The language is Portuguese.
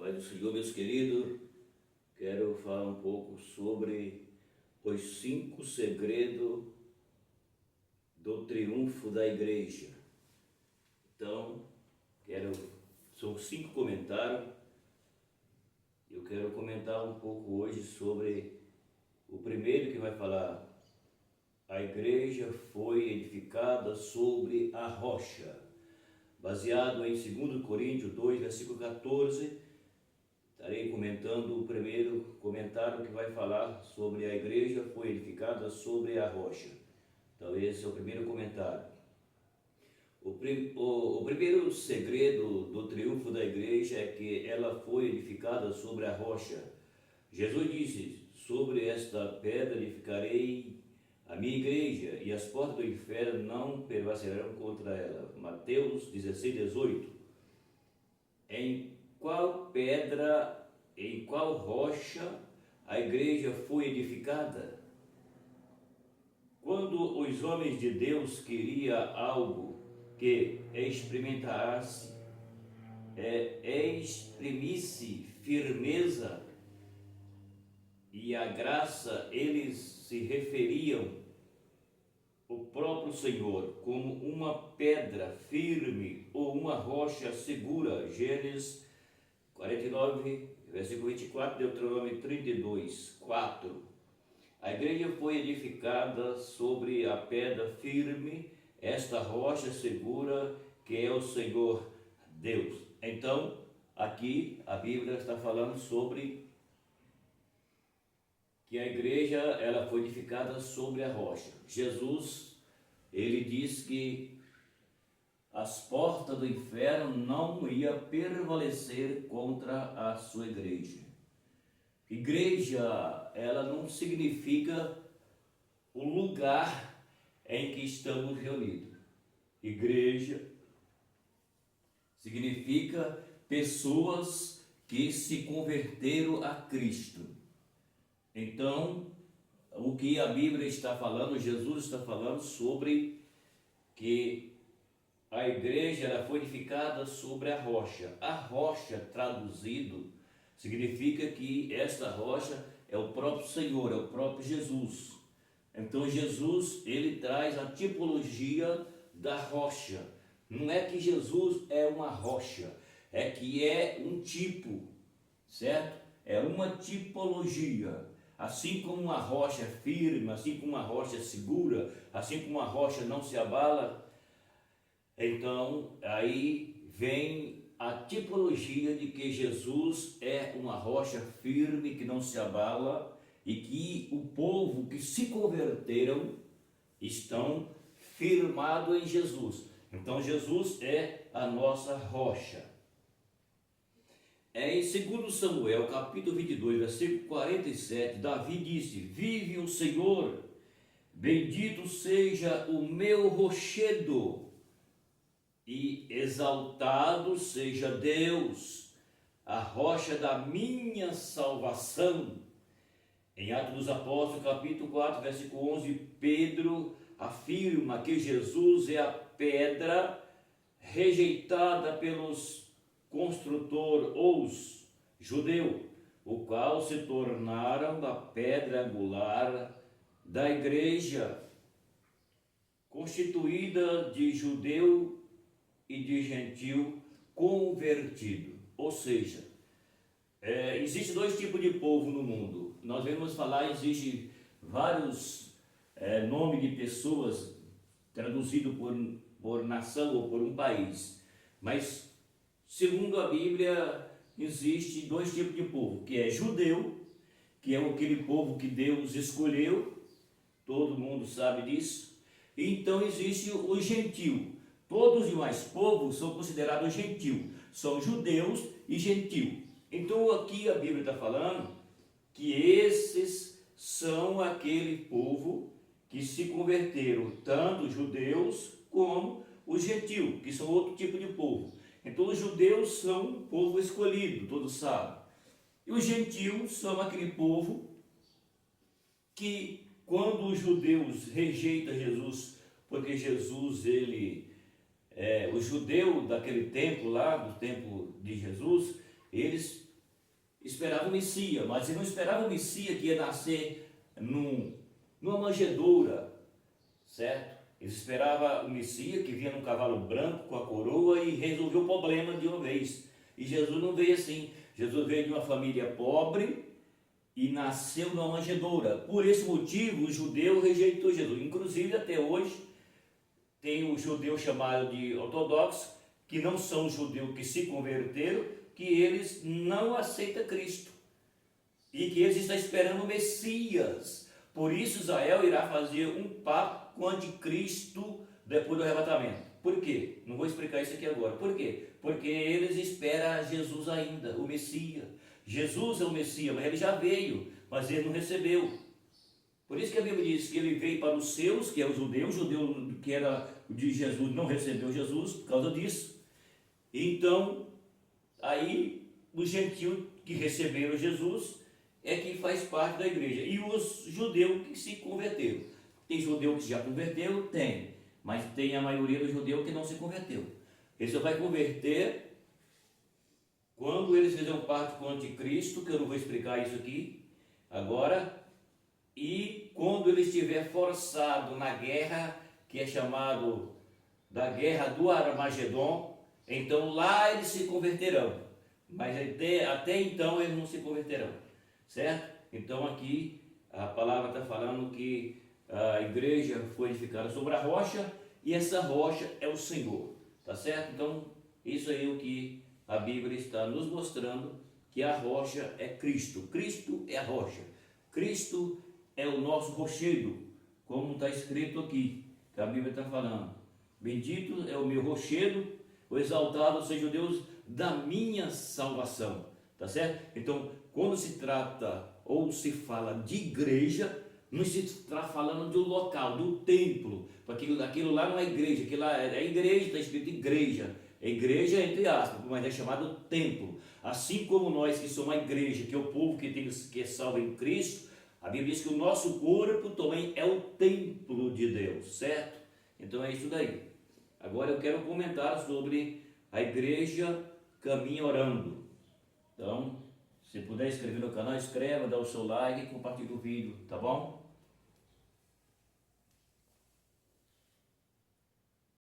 Paz do Senhor, meus queridos, quero falar um pouco sobre os 5 segredos do triunfo da igreja. Então, são 5 comentários. Eu quero comentar um pouco hoje sobre o primeiro, que vai falar: a igreja foi edificada sobre a rocha, baseado em 2 Coríntios 2, versículo 14. Estarei comentando o primeiro comentário, que vai falar sobre a igreja foi edificada sobre a rocha. Então esse é o primeiro comentário. O primeiro segredo do triunfo da igreja é que ela foi edificada sobre a rocha. Jesus disse: sobre esta pedra edificarei a minha igreja, e as portas do inferno não prevalecerão contra ela. Mateus 16, 18. Em qual pedra, em qual rocha a igreja foi edificada? Quando os homens de Deus queriam algo que exprimisse firmeza e a graça, eles se referiam o próprio Senhor como uma pedra firme ou uma rocha segura. Gênesis 49, versículo 24, Deuteronômio 32, 4. A igreja foi edificada sobre a pedra firme, esta rocha segura, que é o Senhor Deus. Então, aqui a Bíblia está falando sobre que a igreja ela foi edificada sobre a rocha. Jesus, ele diz que as portas do inferno não iam prevalecer contra a sua igreja. Igreja, ela não significa o lugar em que estamos reunidos. Igreja significa pessoas que se converteram a Cristo. Então, o que a Bíblia está falando, Jesus está falando sobre que a igreja ela foi edificada sobre a rocha. A rocha, traduzido, significa que esta rocha é o próprio Senhor, é o próprio Jesus. Então Jesus, ele traz a tipologia da rocha. Não é que Jesus é uma rocha, é que é um tipo, certo? É uma tipologia. Assim como uma rocha é firme, assim como uma rocha é segura, assim como uma rocha não se abala, então aí vem a tipologia de que Jesus é uma rocha firme que não se abala e que o povo que se converteram estão firmados em Jesus. Então Jesus é a nossa rocha. Em 2 Samuel, capítulo 22, versículo 47, Davi disse: vive o Senhor, bendito seja o meu rochedo, e exaltado seja Deus, a rocha da minha salvação. Em Atos dos Apóstolos, capítulo 4, versículo 11, Pedro afirma que Jesus é a pedra rejeitada pelos construtor ou os judeus, o qual se tornaram a pedra angular da igreja, constituída de judeu e de gentil convertido. Ou seja, existe 2 tipos de povo no mundo. Nós vamos falar, existe vários nomes de pessoas traduzido por nação ou por um país, mas segundo a Bíblia, existe 2 tipos de povo, que é judeu, que é aquele povo que Deus escolheu, todo mundo sabe disso. E então existe o gentil. Todos os demais povos são considerados gentil, são judeus e gentil. Então aqui a Bíblia está falando que esses são aquele povo que se converteram, tanto os judeus como os gentios, que são outro tipo de povo. Então os judeus são um povo escolhido, todos sabem. E os gentios são aquele povo que, quando os judeus rejeitam Jesus, porque Jesus, os judeus daquele tempo lá, do tempo de Jesus, eles esperava o Messias, mas ele não esperava o Messias que ia nascer numa manjedoura, certo? Eles esperavam o Messias que vinha num cavalo branco com a coroa e resolveu o problema de uma vez. E Jesus não veio assim. Jesus veio de uma família pobre e nasceu numa manjedoura. Por esse motivo, o judeu rejeitou Jesus. Inclusive, até hoje, tem o judeu chamado de ortodoxo, que não são judeus que se converteram, que eles não aceitam Cristo. E que eles estão esperando o Messias. Por isso, Israel irá fazer um pacto com o anticristo depois do arrebatamento. Por quê? Não vou explicar isso aqui agora. Por quê? Porque eles esperam Jesus ainda, o Messias. Jesus é o Messias, mas ele já veio, mas ele não recebeu. Por isso que a Bíblia diz que ele veio para os seus, que é o judeu que era de Jesus não recebeu Jesus por causa disso. Então, aí os gentios que receberam Jesus é que faz parte da igreja. E os judeus que se converteram. Tem judeu que já converteu? Tem. Mas tem a maioria dos judeus que não se converteu. Ele só vai converter quando eles fizerem parte com o anticristo, que eu não vou explicar isso aqui agora, e quando ele estiver forçado na guerra, que é chamado da guerra do Armagedon, então lá eles se converterão. Mas até então eles não se converterão, certo? Então aqui a palavra está falando que a igreja foi edificada sobre a rocha e essa rocha é o Senhor, tá certo? Então isso aí é o que a Bíblia está nos mostrando, que a rocha é Cristo. Cristo é a rocha. Cristo é o nosso rochedo, como está escrito aqui, que a Bíblia está falando. Bendito é o meu rochedo, o exaltado seja o Deus da minha salvação, tá certo? Então, quando se trata ou se fala de igreja, não se está falando do local, do templo, porque aquilo lá não é igreja, aquilo lá é igreja, está escrito igreja. É igreja entre aspas, mas é chamado templo. Assim como nós que somos a igreja, que é o povo que é salvo em Cristo, a Bíblia diz que o nosso corpo também é o templo de Deus, certo? Então é isso daí. Agora eu quero comentar sobre a igreja Caminha Orando. Então, se puder inscrever no canal, inscreva, dá o seu like e compartilhe o vídeo, tá bom?